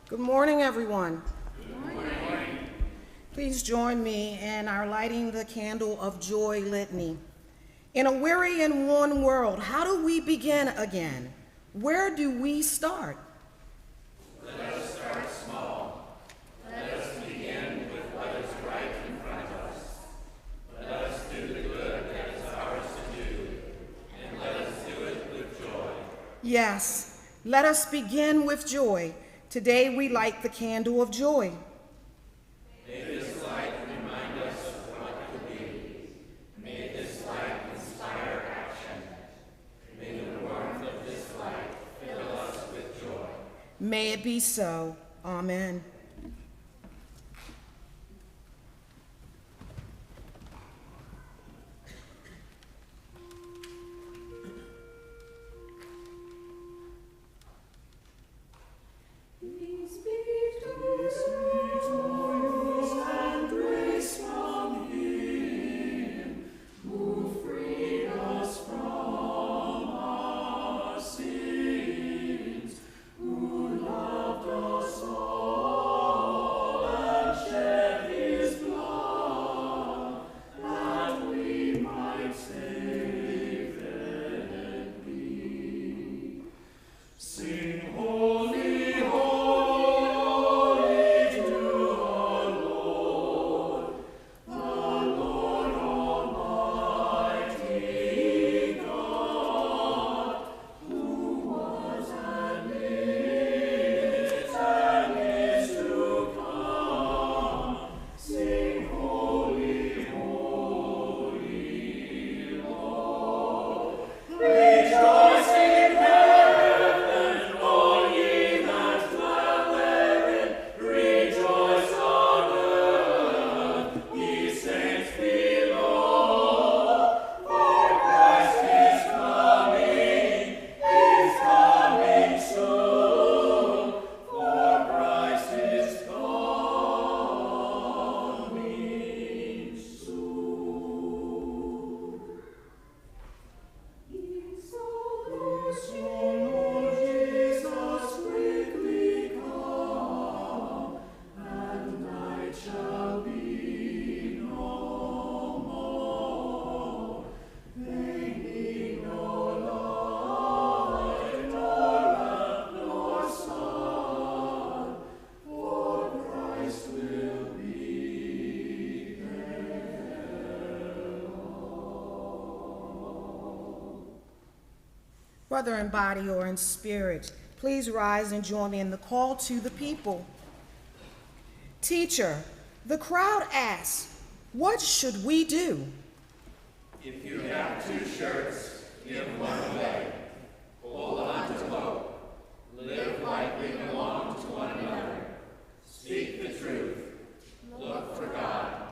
Good morning, everyone. Good morning. Please join me in our lighting the candle of joy litany. In a weary and worn world, how do we begin again? Where do we start? Let us start small. Let us begin with what is right in front of us. Let us do the good that is ours to do, and let us do it with joy. Yes, let us begin with joy. Today we light the candle of joy. May this light remind us of what could be. May this light inspire action. May the warmth of this light fill us with joy. May it be so. Amen. Whether in body or in spirit, please rise and join me in the call to the people. Teacher, the crowd asks, what should we do? If you have 2 shirts, give one away. Hold on to both. Live like we belong to one another. Speak the truth. Look for God.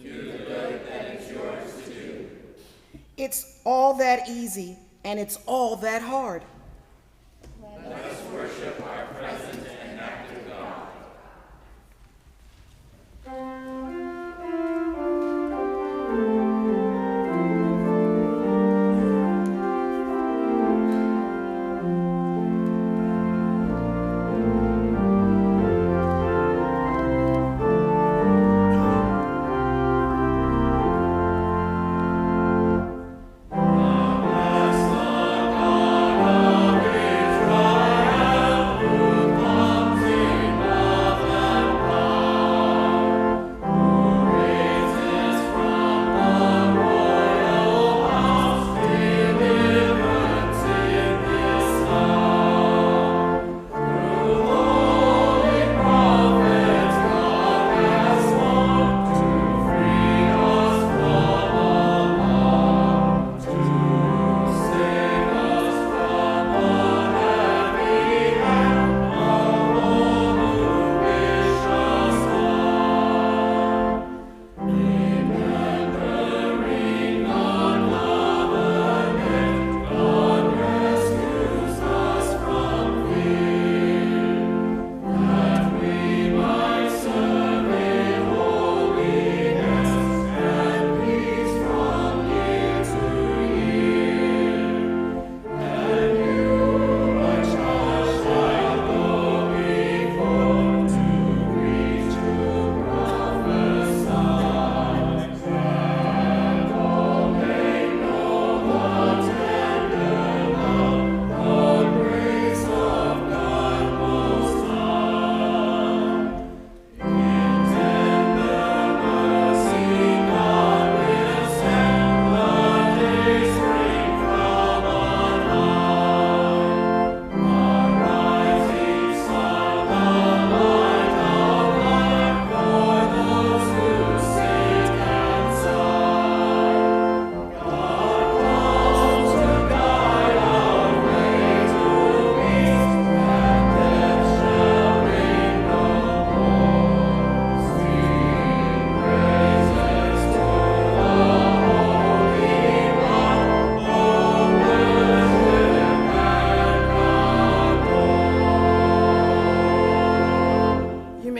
Do the good that is yours to do. It's all that easy, and it's all that hard. Let us worship our present and active God. Bless the God of Israel, who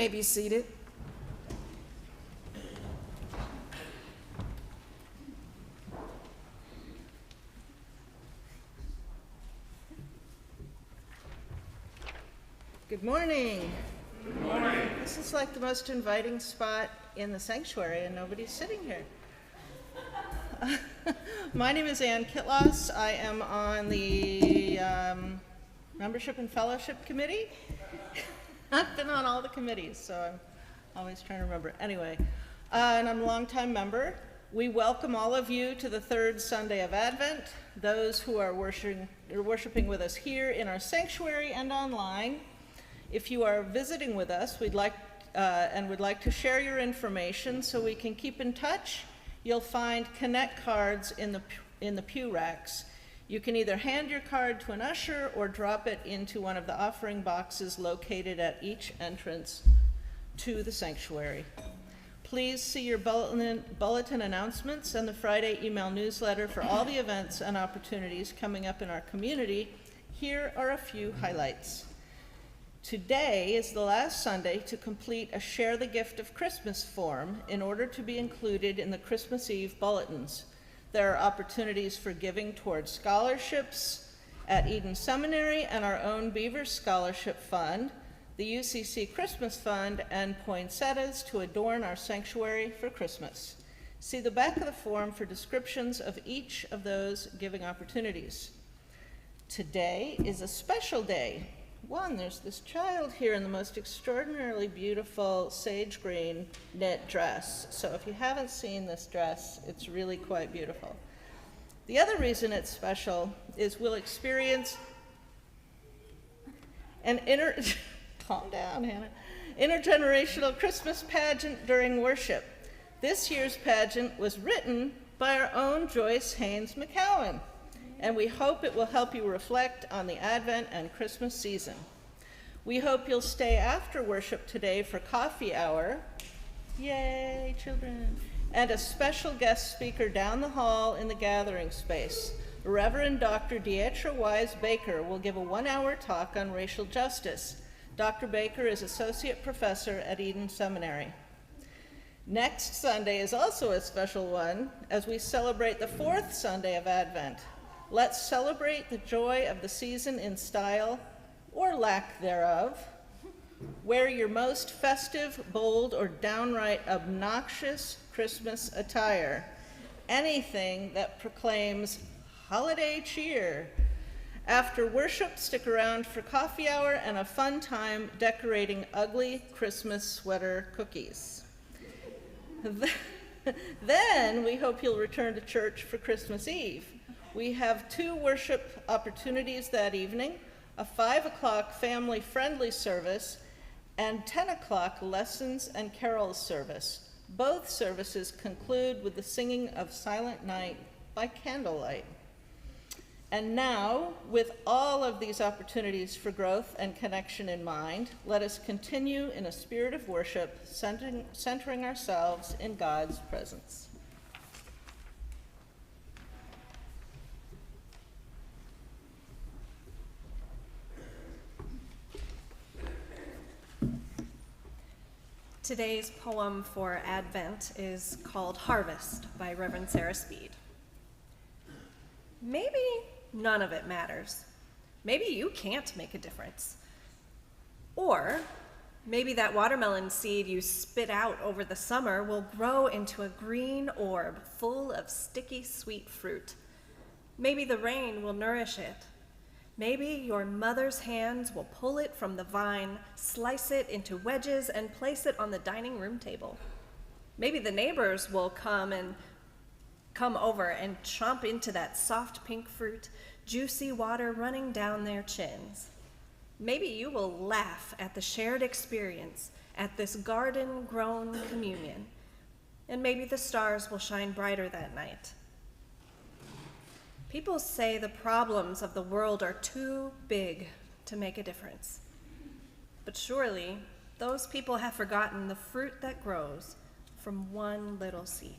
may be seated. Good morning. Good morning. This is like the most inviting spot in the sanctuary, and nobody's sitting here. My name is Ann Kitloss. I am on the Membership and Fellowship Committee. I've been on all the committees, so I'm always trying to remember. Anyway, and I'm a longtime member. We welcome all of you to the third Sunday of Advent, those who are worshiping with us here in our sanctuary and online. If you are visiting with us, would like to share your information so we can keep in touch, you'll find Connect cards in the pew racks. You can either hand your card to an usher or drop it into one of the offering boxes located at each entrance to the sanctuary. Please see your bulletin announcements and the Friday email newsletter for all the events and opportunities coming up in our community. Here are a few highlights. Today is the last Sunday to complete a Share the Gift of Christmas form in order to be included in the Christmas Eve bulletins. There are opportunities for giving towards scholarships at Eden Seminary and our own Beaver Scholarship Fund, the UCC Christmas Fund, and poinsettias to adorn our sanctuary for Christmas. See the back of the form for descriptions of each of those giving opportunities. Today is a special day. There's this child here in the most extraordinarily beautiful sage green knit dress. So if you haven't seen this dress, it's really quite beautiful. The other reason it's special is we'll experience an calm down, Hannah, intergenerational Christmas pageant during worship. This year's pageant was written by our own Joyce Haynes McCowan, and we hope it will help you reflect on the Advent and Christmas season. We hope you'll stay after worship today for coffee hour. Yay, children. And a special guest speaker down the hall in the gathering space. Reverend Dr. Dietra Wise Baker will give a 1-hour talk on racial justice. Dr. Baker is Associate Professor at Eden Seminary. Next Sunday is also a special one as we celebrate the fourth Sunday of Advent. Let's celebrate the joy of the season in style, or lack thereof. Wear your most festive, bold, or downright obnoxious Christmas attire. Anything that proclaims holiday cheer. After worship, stick around for coffee hour and a fun time decorating ugly Christmas sweater cookies. Then we hope you'll return to church for Christmas Eve. We have 2 worship opportunities that evening, a 5 o'clock family-friendly service and 10 o'clock lessons and carols service. Both services conclude with the singing of Silent Night by candlelight. And now, with all of these opportunities for growth and connection in mind, let us continue in a spirit of worship, centering ourselves in God's presence. Today's poem for Advent is called Harvest by Reverend Sarah Speed. Maybe none of it matters. Maybe you can't make a difference. Or maybe that watermelon seed you spit out over the summer will grow into a green orb full of sticky, sweet fruit. Maybe the rain will nourish it. Maybe your mother's hands will pull it from the vine, slice it into wedges, and place it on the dining room table. Maybe the neighbors will come over and chomp into that soft pink fruit, juicy water running down their chins. Maybe you will laugh at the shared experience at this garden-grown communion, and maybe the stars will shine brighter that night. People say the problems of the world are too big to make a difference. But surely, those people have forgotten the fruit that grows from one little seed.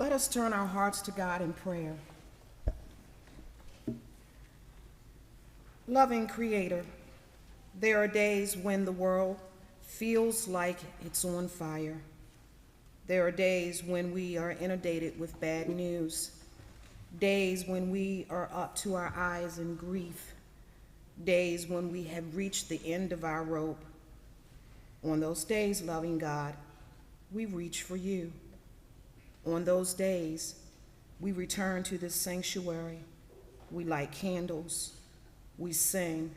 let us turn our hearts to God in prayer. Loving Creator, there are days when the world feels like it's on fire. There are days when we are inundated with bad news, days when we are up to our eyes in grief, days when we have reached the end of our rope. On those days, loving God, we reach for you. On those days, we return to this sanctuary. We light candles. We sing.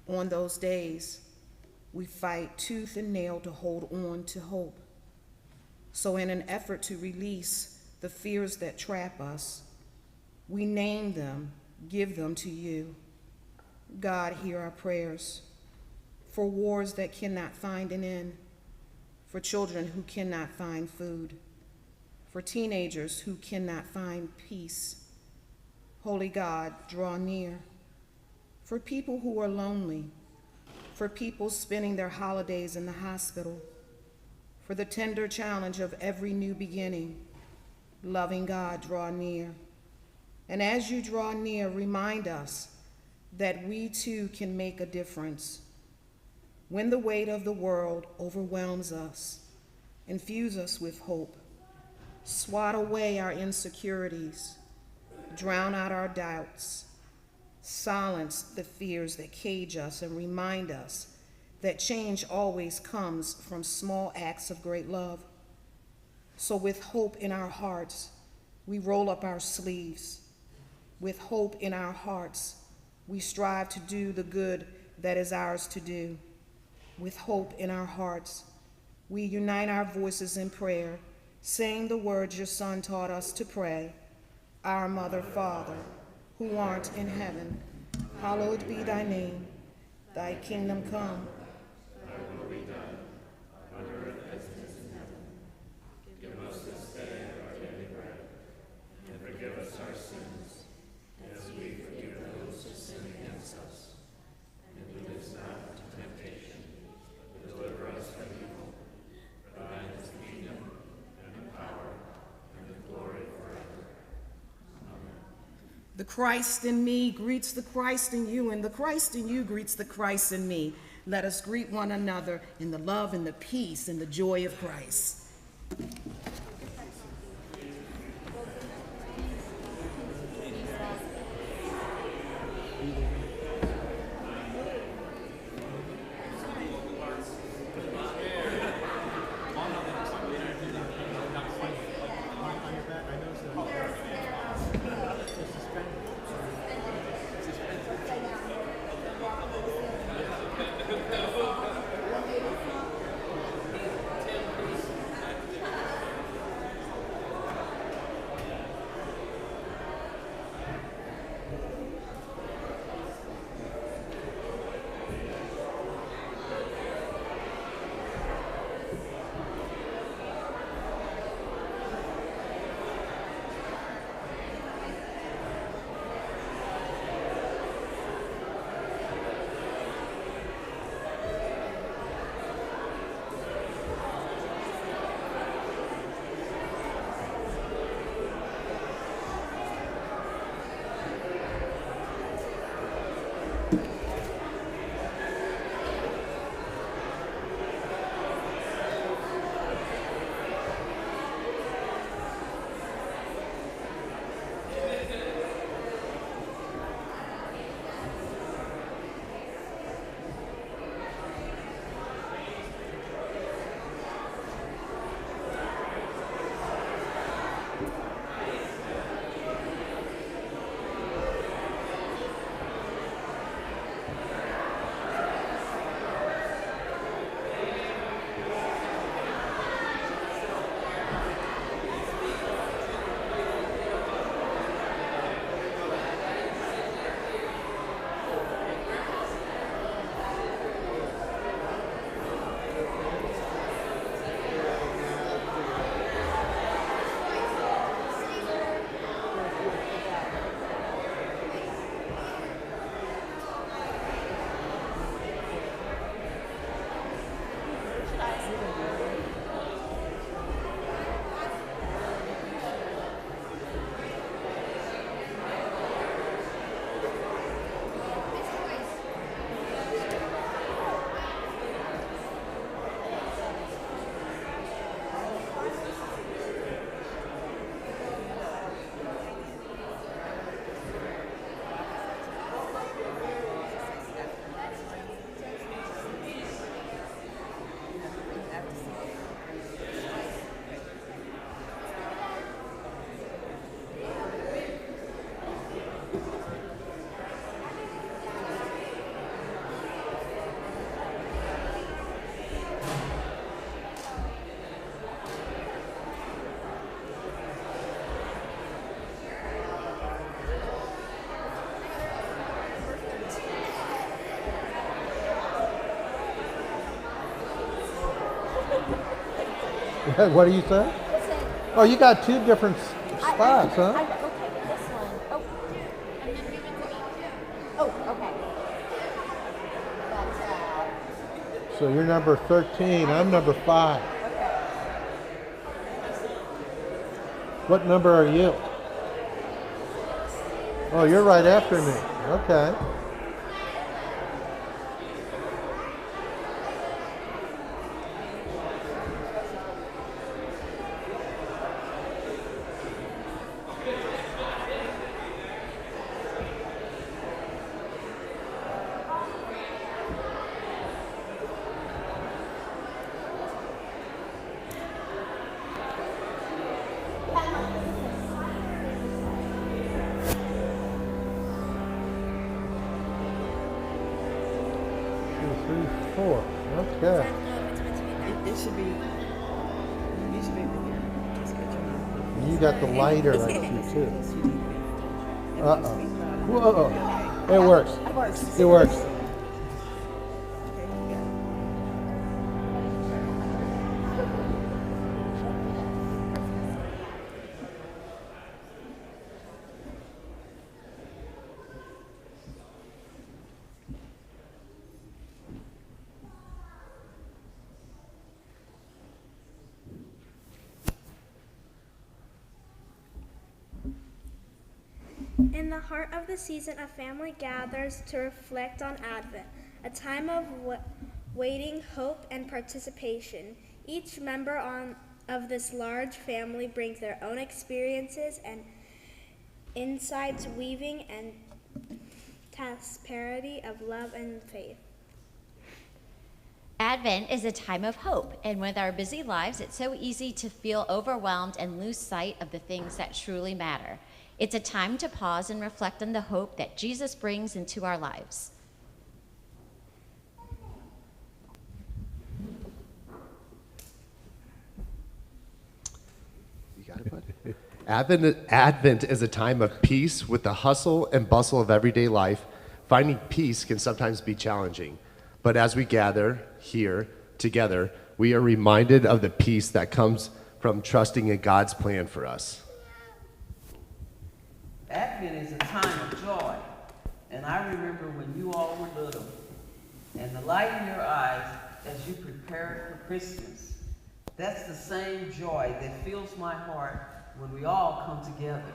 On those days, we fight tooth and nail to hold on to hope. So in an effort to release the fears that trap us, we name them, give them to you. God, hear our prayers for wars that cannot find an end, for children who cannot find food, for teenagers who cannot find peace. Holy God, draw near. For people who are lonely, for people spending their holidays in the hospital, for the tender challenge of every new beginning, loving God, draw near. And as you draw near, remind us that we too can make a difference. When the weight of the world overwhelms us, infuse us with hope. Swat away our insecurities, drown out our doubts, silence the fears that cage us, and remind us that change always comes from small acts of great love. So with hope in our hearts, we roll up our sleeves. With hope in our hearts, we strive to do the good that is ours to do. With hope in our hearts, we unite our voices in prayer, saying the words your Son taught us to pray. Our Mother, Father, who art in heaven, hallowed be thy name. Thy kingdom come. Thy will be done, on earth as it is in heaven. Give us this day our daily bread, and forgive us our sins, as we forgive those who sin against us. And lead us not into temptation, but deliver us from evil. For thine is the kingdom, and the power, and the glory forever. Amen. The Christ in me greets the Christ in you, and the Christ in you greets the Christ in me. Let us greet one another in the love and the peace and the joy of Christ. What do you say? Oh, you got two different spots, huh? Okay, this one. Oh. And then give it to me too. Oh, okay. That's So you're number 13. I'm number 5. okay. What number are you? Oh, you're right after me. Okay. Okay. It should be, you should be able to hear. Just get your mouth. You got the lighter, I see, too. Uh-oh. Whoa. It works. It works. In the heart of the season, a family gathers to reflect on Advent, a time of waiting, hope, and participation. Each member of this large family brings their own experiences and insights, weaving and tapestry of love and faith. Advent is a time of hope, and with our busy lives, it's so easy to feel overwhelmed and lose sight of the things that truly matter. It's a time to pause and reflect on the hope that Jesus brings into our lives. You got it, bud? Advent is a time of peace with the hustle and bustle of everyday life. Finding peace can sometimes be challenging, but as we gather here together, we are reminded of the peace that comes from trusting in God's plan for us. Advent is a time of joy, and I remember when you all were little, and the light in your eyes as you prepared for Christmas. That's the same joy that fills my heart when we all come together.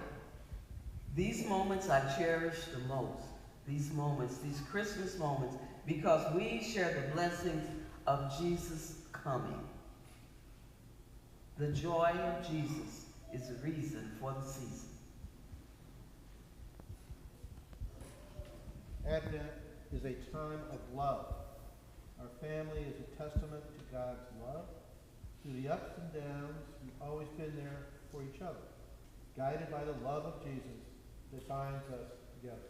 These moments I cherish the most, these moments, these Christmas moments, because we share the blessings of Jesus coming. The joy of Jesus is the reason for the season. Advent is a time of love. Our family is a testament to God's love. Through the ups and downs, we've always been there for each other, guided by the love of Jesus that binds us together.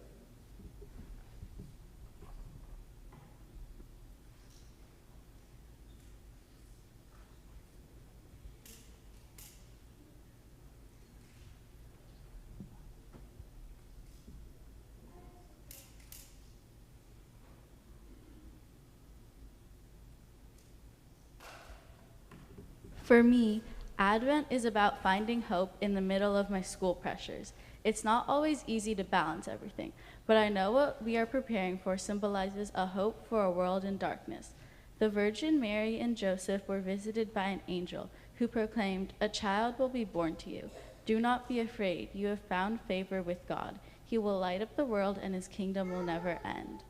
For me, Advent is about finding hope in the middle of my school pressures. It's not always easy to balance everything, but I know what we are preparing for symbolizes a hope for a world in darkness. The Virgin Mary and Joseph were visited by an angel who proclaimed, "A child will be born to you. Do not be afraid. You have found favor with God. He will light up the world, and his kingdom will never end."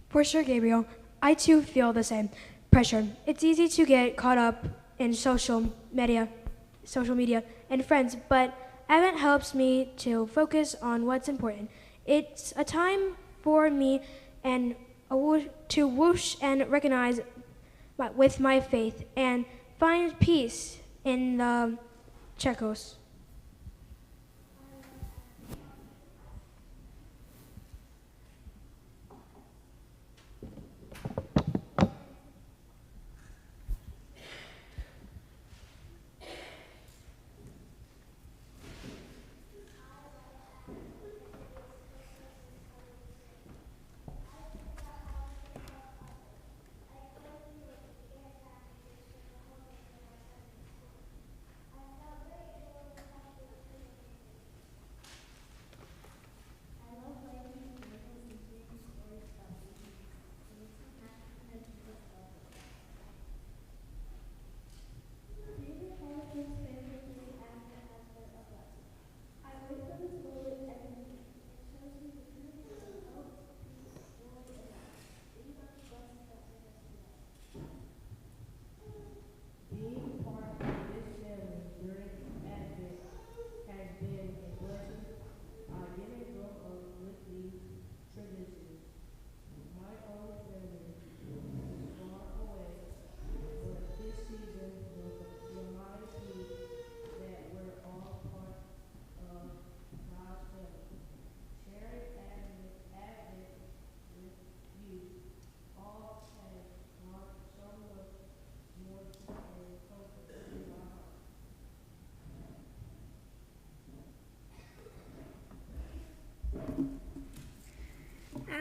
For sure, Gabriel. I too feel the same pressure. It's easy to get caught up in social media and friends, but Advent helps me to focus on what's important. It's a time for me and to whoosh and recognize with my faith and find peace in the Chekos.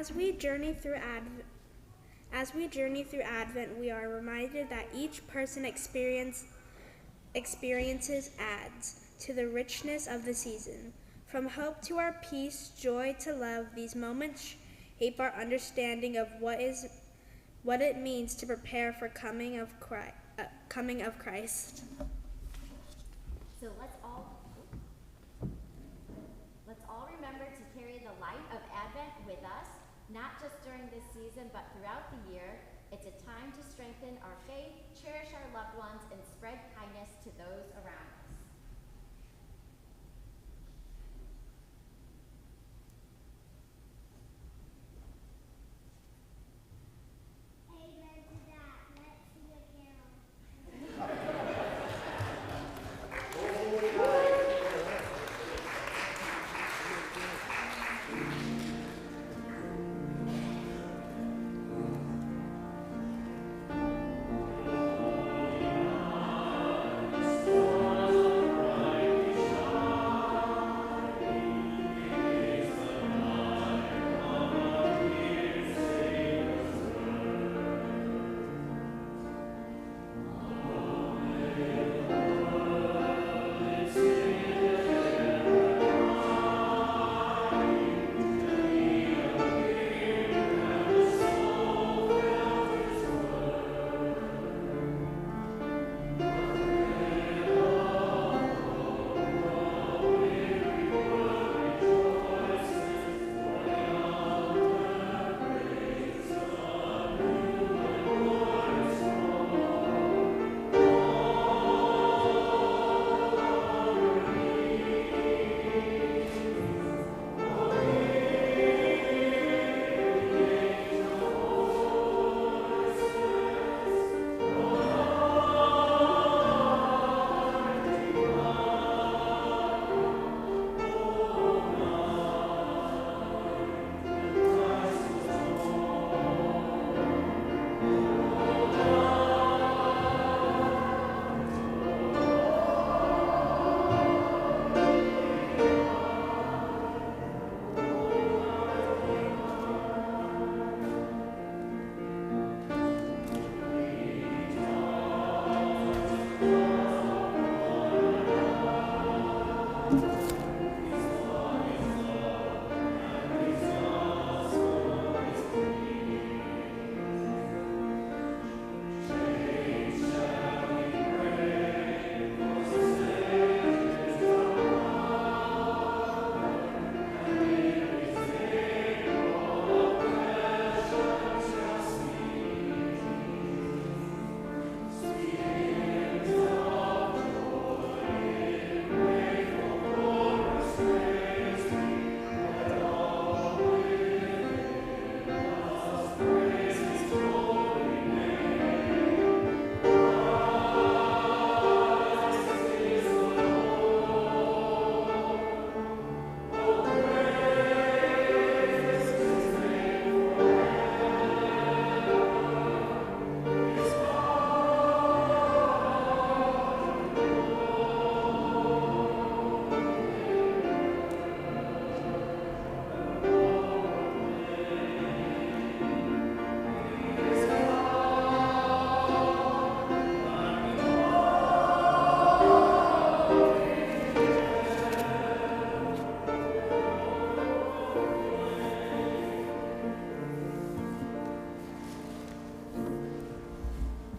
As we journey through Advent, we are reminded that each person experiences adds to the richness of the season. From hope to our peace, joy to love, these moments shape our understanding of what it means to prepare for coming of Christ. So let's all remember to carry the light of Advent with us, not just during this season, but throughout the year. It's a time to strengthen our faith, cherish our loved ones, and spread kindness to those around us. Amen to that. Let's sing a carol.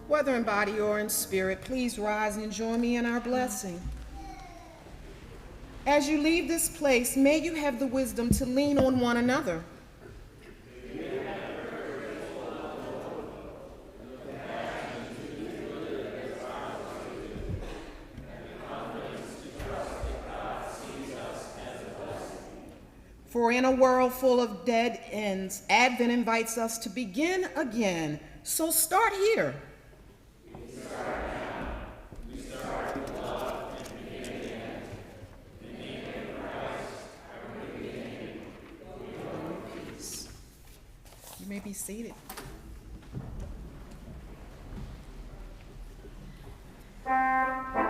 Whether in body or in spirit, please rise and join me in our blessing. As you leave this place, may you have the wisdom to lean on one another. For in a world full of dead ends, Advent invites us to begin again. So start here. We start now. We start with love and begin again. In the name of Christ, our beginning, we go in peace. You may be seated. Thank you.